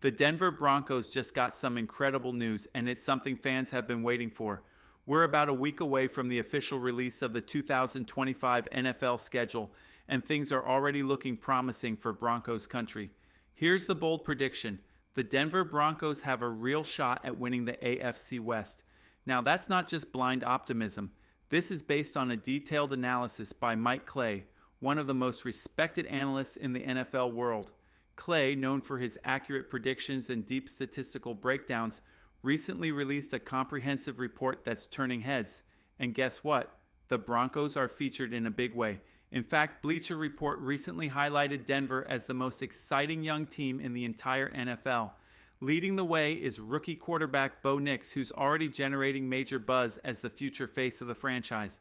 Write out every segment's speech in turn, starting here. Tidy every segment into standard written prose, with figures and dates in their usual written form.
The Denver Broncos just got some incredible news, and it's something fans have been waiting for. We're about a week away from the official release of the 2025 NFL schedule, and things are already looking promising for Broncos country. Here's the bold prediction: the Denver Broncos have a real shot at winning the AFC West. Now, that's not just blind optimism. This is based on a detailed analysis by Mike Clay, one of the most respected analysts in the NFL world. Clay, known for his accurate predictions and deep statistical breakdowns, recently released a comprehensive report that's turning heads. And guess what? The Broncos are featured in a big way. In fact, Bleacher Report recently highlighted Denver as the most exciting young team in the entire NFL. Leading the way is rookie quarterback Bo Nix, who's already generating major buzz as the future face of the franchise.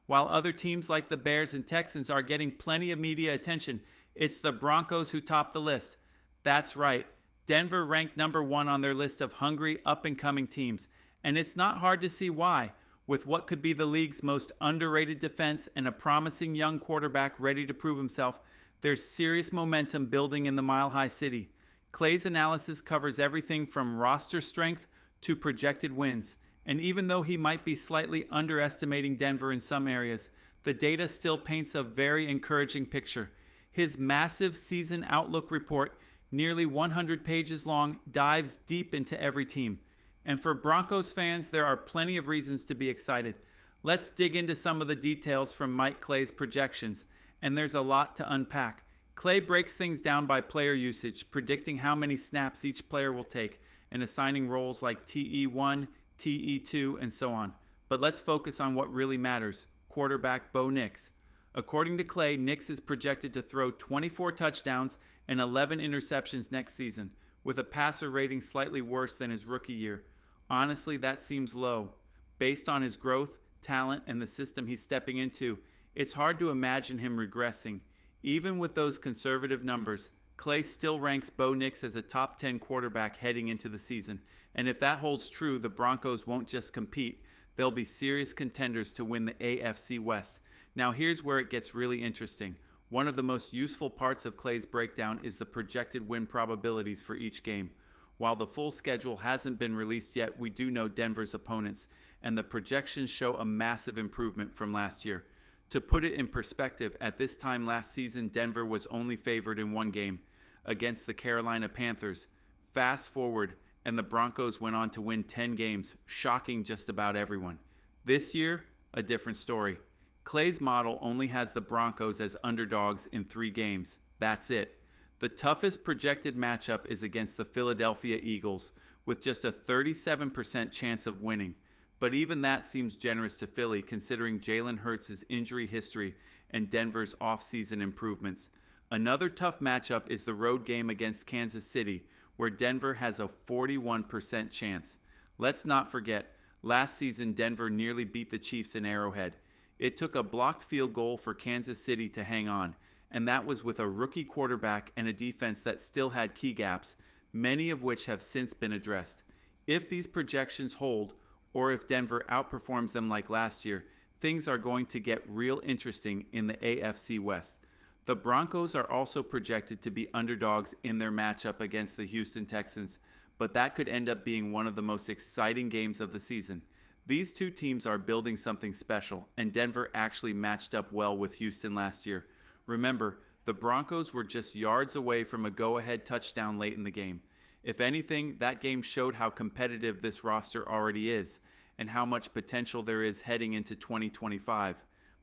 While other teams like the Bears and Texans are getting plenty of media attention, it's the Broncos who top the list. That's right, Denver ranked number one on their list of hungry, up-and-coming teams. And it's not hard to see why. With what could be the league's most underrated defense and a promising young quarterback ready to prove himself, there's serious momentum building in the Mile High City. Clay's analysis covers everything from roster strength to projected wins. And even though he might be slightly underestimating Denver in some areas, the data still paints a very encouraging picture. His massive season outlook report, nearly 100 pages long, dives deep into every team. And for Broncos fans, there are plenty of reasons to be excited. Let's dig into some of the details from Mike Clay's projections, and there's a lot to unpack. Clay breaks things down by player usage, predicting how many snaps each player will take, and assigning roles like TE1, TE2, and so on. But let's focus on what really matters: quarterback Bo Nix. According to Clay, Nix is projected to throw 24 touchdowns and 11 interceptions next season, with a passer rating slightly worse than his rookie year. Honestly, that seems low. Based on his growth, talent, and the system he's stepping into, it's hard to imagine him regressing. Even with those conservative numbers, Clay still ranks Bo Nix as a top 10 quarterback heading into the season. And if that holds true, the Broncos won't just compete, they'll be serious contenders to win the AFC West. Now here's where it gets really interesting. One of the most useful parts of Clay's breakdown is the projected win probabilities for each game. While the full schedule hasn't been released yet, we do know Denver's opponents, and the projections show a massive improvement from last year. To put it in perspective, at this time last season, Denver was only favored in one game, against the Carolina Panthers. Fast forward, and the Broncos went on to win 10 games, shocking just about everyone. This year, a different story. Clay's model only has the Broncos as underdogs in 3 games. That's it. The toughest projected matchup is against the Philadelphia Eagles, with just a 37% chance of winning. But even that seems generous to Philly, considering Jalen Hurts' injury history and Denver's offseason improvements. Another tough matchup is the road game against Kansas City, where Denver has a 41% chance. Let's not forget, last season Denver nearly beat the Chiefs in Arrowhead. It took a blocked field goal for Kansas City to hang on, and that was with a rookie quarterback and a defense that still had key gaps, many of which have since been addressed. If these projections hold, or if Denver outperforms them like last year, things are going to get real interesting in the AFC West. The Broncos are also projected to be underdogs in their matchup against the Houston Texans, but that could end up being one of the most exciting games of the season. These two teams are building something special, and Denver actually matched up well with Houston last year. Remember, the Broncos were just yards away from a go-ahead touchdown late in the game. If anything, that game showed how competitive this roster already is, and how much potential there is heading into 2025.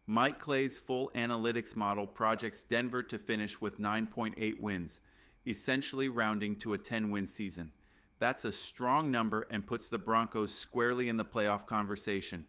Mike Clay's full analytics model projects Denver to finish with 9.8 wins, essentially rounding to a 10-win season. That's a strong number and puts the Broncos squarely in the playoff conversation.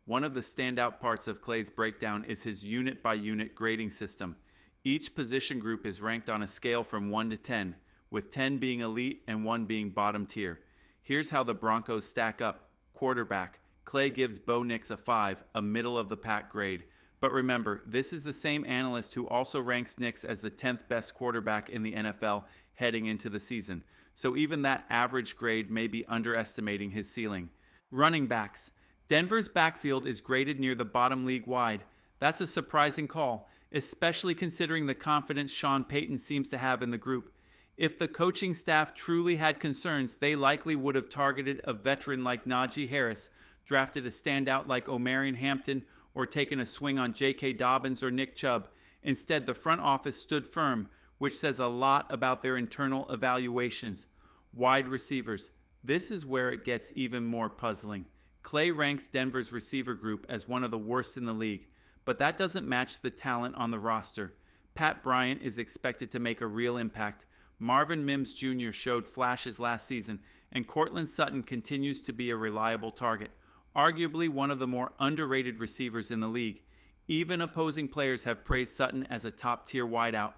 One of the standout parts of Clay's breakdown is his unit-by-unit grading system. Each position group is ranked on a scale from 1 to 10, with 10 being elite and 1 being bottom tier. Here's how the Broncos stack up. Quarterback: Clay gives Bo Nix a 5, a middle-of-the-pack grade. But remember, this is the same analyst who also ranks Nix as the 10th best quarterback in the NFL heading into the season. So even that average grade may be underestimating his ceiling. Running backs: Denver's backfield is graded near the bottom league-wide. That's a surprising call, especially considering the confidence Sean Payton seems to have in the group. If the coaching staff truly had concerns, they likely would have targeted a veteran like Najee Harris, drafted a standout like Omarion Hampton, or taken a swing on J.K. Dobbins or Nick Chubb. Instead, the front office stood firm, which says a lot about their internal evaluations. Wide receivers. This is where it gets even more puzzling. Clay ranks Denver's receiver group as one of the worst in the league, but that doesn't match the talent on the roster. Pat Bryant is expected to make a real impact. Marvin Mims Jr. showed flashes last season, and Courtland Sutton continues to be a reliable target, arguably one of the more underrated receivers in the league. Even opposing players have praised Sutton as a top-tier wideout.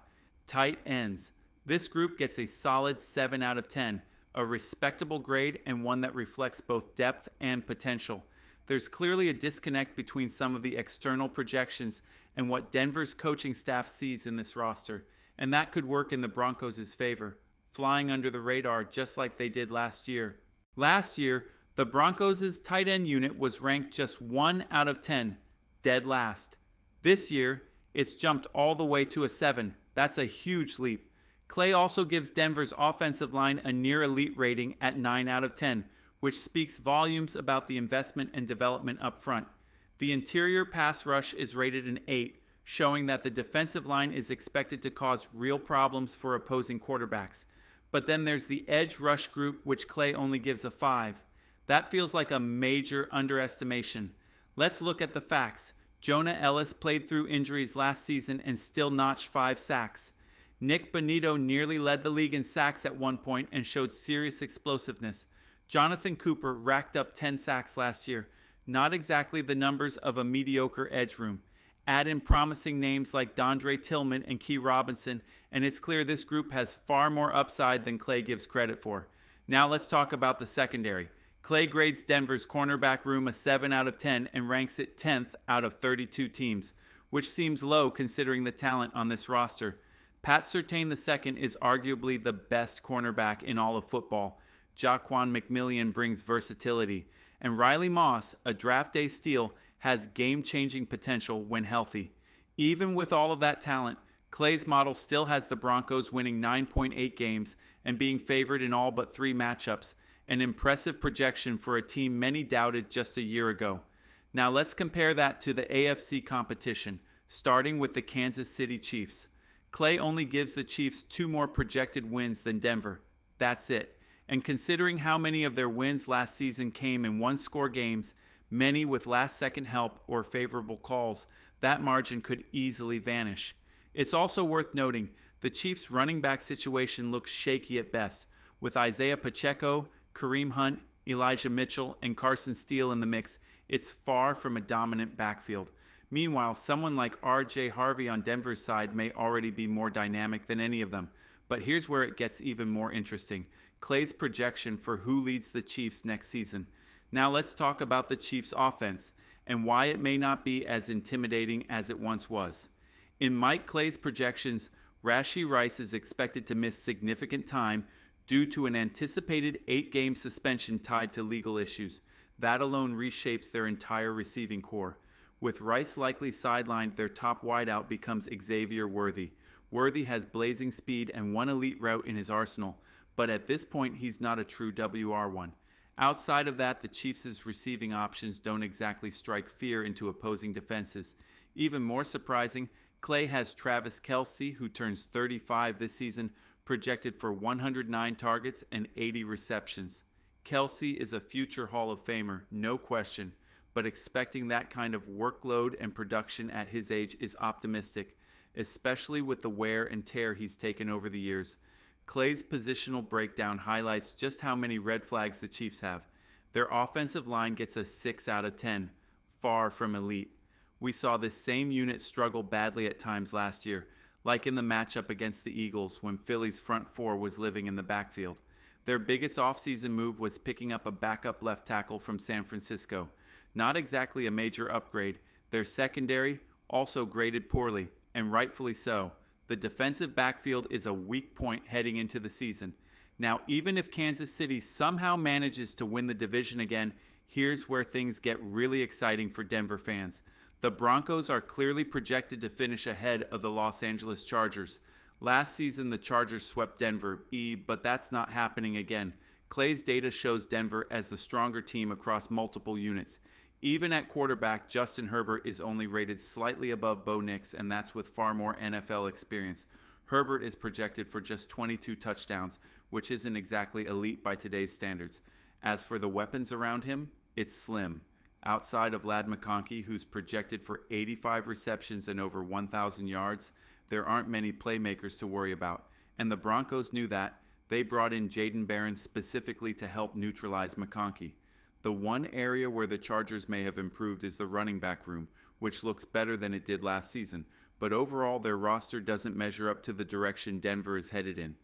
Tight ends. This group gets a solid 7 out of 10, a respectable grade and one that reflects both depth and potential. There's clearly a disconnect between some of the external projections and what Denver's coaching staff sees in this roster, and that could work in the Broncos' favor, flying under the radar just like they did last year. Last year, the Broncos' tight end unit was ranked just 1 out of 10, dead last. This year, it's jumped all the way to a 7. That's a huge leap. Clay also gives Denver's offensive line a near elite rating at 9 out of 10, which speaks volumes about the investment and development up front. The interior pass rush is rated an 8, showing that the defensive line is expected to cause real problems for opposing quarterbacks. But then there's the edge rush group, which Clay only gives a 5. That feels like a major underestimation. Let's look at the facts. Jonah Ellis played through injuries last season and still notched 5 sacks. Nick Bonito nearly led the league in sacks at one point and showed serious explosiveness. Jonathan Cooper racked up 10 sacks last year. Not exactly the numbers of a mediocre edge room. Add in promising names like Dondre Tillman and Key Robinson, and it's clear this group has far more upside than Clay gives credit for. Now let's talk about the secondary. Clay grades Denver's cornerback room a 7 out of 10 and ranks it 10th out of 32 teams, which seems low considering the talent on this roster. Pat Surtain II is arguably the best cornerback in all of football. Jaquan McMillian brings versatility, and Riley Moss, a draft day steal, has game-changing potential when healthy. Even with all of that talent, Clay's model still has the Broncos winning 9.8 games and being favored in all but 3 matchups, an impressive projection for a team many doubted just a year ago. Now let's compare that to the AFC competition, starting with the Kansas City Chiefs. Clay only gives the Chiefs 2 more projected wins than Denver. That's it. And considering how many of their wins last season came in one-score games, many with last-second help or favorable calls, that margin could easily vanish. It's also worth noting the Chiefs' running back situation looks shaky at best, with Isaiah Pacheco, Kareem Hunt, Elijah Mitchell, and Carson Steele in the mix. It's far from a dominant backfield. Meanwhile, someone like R.J. Harvey on Denver's side may already be more dynamic than any of them. But here's where it gets even more interesting. Clay's projection for who leads the Chiefs next season. Now let's talk about the Chiefs' offense and why it may not be as intimidating as it once was. In Mike Clay's projections, Rashee Rice is expected to miss significant time due to an anticipated 8-game suspension tied to legal issues. That alone reshapes their entire receiving core. With Rice likely sidelined, their top wideout becomes Xavier Worthy. Worthy has blazing speed and one elite route in his arsenal, but at this point he's not a true WR1. Outside of that, the Chiefs' receiving options don't exactly strike fear into opposing defenses. Even more surprising, Clay has Travis Kelce, who turns 35 this season, projected for 109 targets and 80 receptions. Kelce is a future Hall of Famer, no question, but expecting that kind of workload and production at his age is optimistic, especially with the wear and tear he's taken over the years. Clay's positional breakdown highlights just how many red flags the Chiefs have. Their offensive line gets a 6 out of 10, far from elite. We saw this same unit struggle badly at times last year, like in the matchup against the Eagles when Philly's front 4 was living in the backfield. Their biggest offseason move was picking up a backup left tackle from San Francisco. Not exactly a major upgrade. Their secondary also graded poorly, and rightfully so. The defensive backfield is a weak point heading into the season. Now, even if Kansas City somehow manages to win the division again, here's where things get really exciting for Denver fans. The Broncos are clearly projected to finish ahead of the Los Angeles Chargers. Last season, the Chargers swept Denver, but that's not happening again. Clay's data shows Denver as the stronger team across multiple units. Even at quarterback, Justin Herbert is only rated slightly above Bo Nix, and that's with far more NFL experience. Herbert is projected for just 22 touchdowns, which isn't exactly elite by today's standards. As for the weapons around him, it's slim. Outside of Ladd McConkey, who's projected for 85 receptions and over 1,000 yards, there aren't many playmakers to worry about. And the Broncos knew that. They brought in Jaden Barron specifically to help neutralize McConkey. The one area where the Chargers may have improved is the running back room, which looks better than it did last season. But overall, their roster doesn't measure up to the direction Denver is headed in.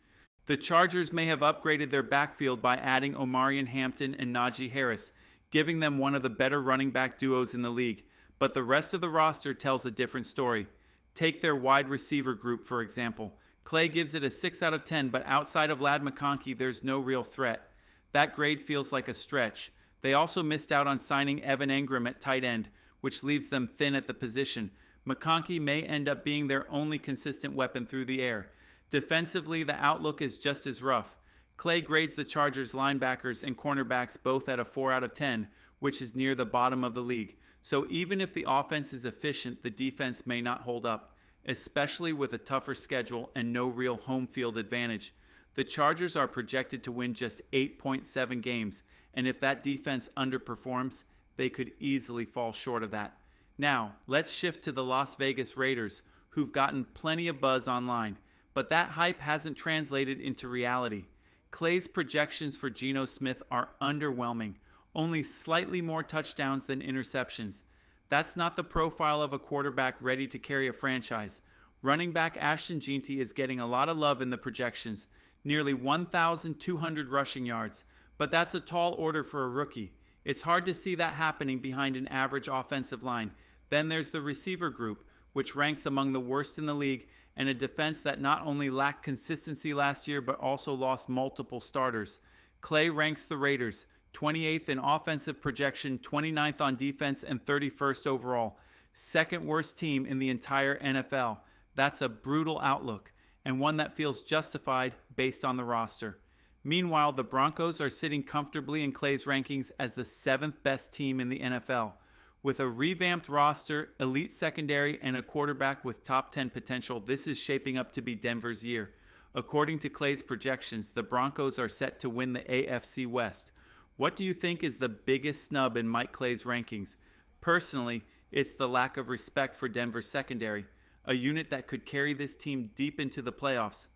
The Chargers may have upgraded their backfield by adding Omarion Hampton and Najee Harris, giving them one of the better running back duos in the league. But the rest of the roster tells a different story. Take their wide receiver group, for example. Clay gives it a 6 out of 10, but outside of Ladd McConkey, there's no real threat. That grade feels like a stretch. They also missed out on signing Evan Engram at tight end, which leaves them thin at the position. McConkey may end up being their only consistent weapon through the air. Defensively, the outlook is just as rough. Clay grades the Chargers' linebackers and cornerbacks both at a 4 out of 10, which is near the bottom of the league. So even if the offense is efficient, the defense may not hold up, especially with a tougher schedule and no real home field advantage. The Chargers are projected to win just 8.7 games, and if that defense underperforms, they could easily fall short of that. Now, let's shift to the Las Vegas Raiders, who've gotten plenty of buzz online, but that hype hasn't translated into reality. Clay's projections for Geno Smith are underwhelming, only slightly more touchdowns than interceptions. That's not the profile of a quarterback ready to carry a franchise. Running back Ashton Jeanty is getting a lot of love in the projections, nearly 1,200 rushing yards, but that's a tall order for a rookie. It's hard to see that happening behind an average offensive line. Then there's the receiver group, which ranks among the worst in the league, and a defense that not only lacked consistency last year but also lost multiple starters. Clay ranks the Raiders 28th in offensive projection, 29th on defense, and 31st overall. Second worst team in the entire NFL. That's a brutal outlook, and one that feels justified based on the roster. Meanwhile, the Broncos are sitting comfortably in Clay's rankings as the 7th best team in the NFL. With a revamped roster, elite secondary, and a quarterback with top 10 potential, this is shaping up to be Denver's year. According to Clay's projections, the Broncos are set to win the AFC West. What do you think is the biggest snub in Mike Clay's rankings? Personally, it's the lack of respect for Denver's secondary, a unit that could carry this team deep into the playoffs.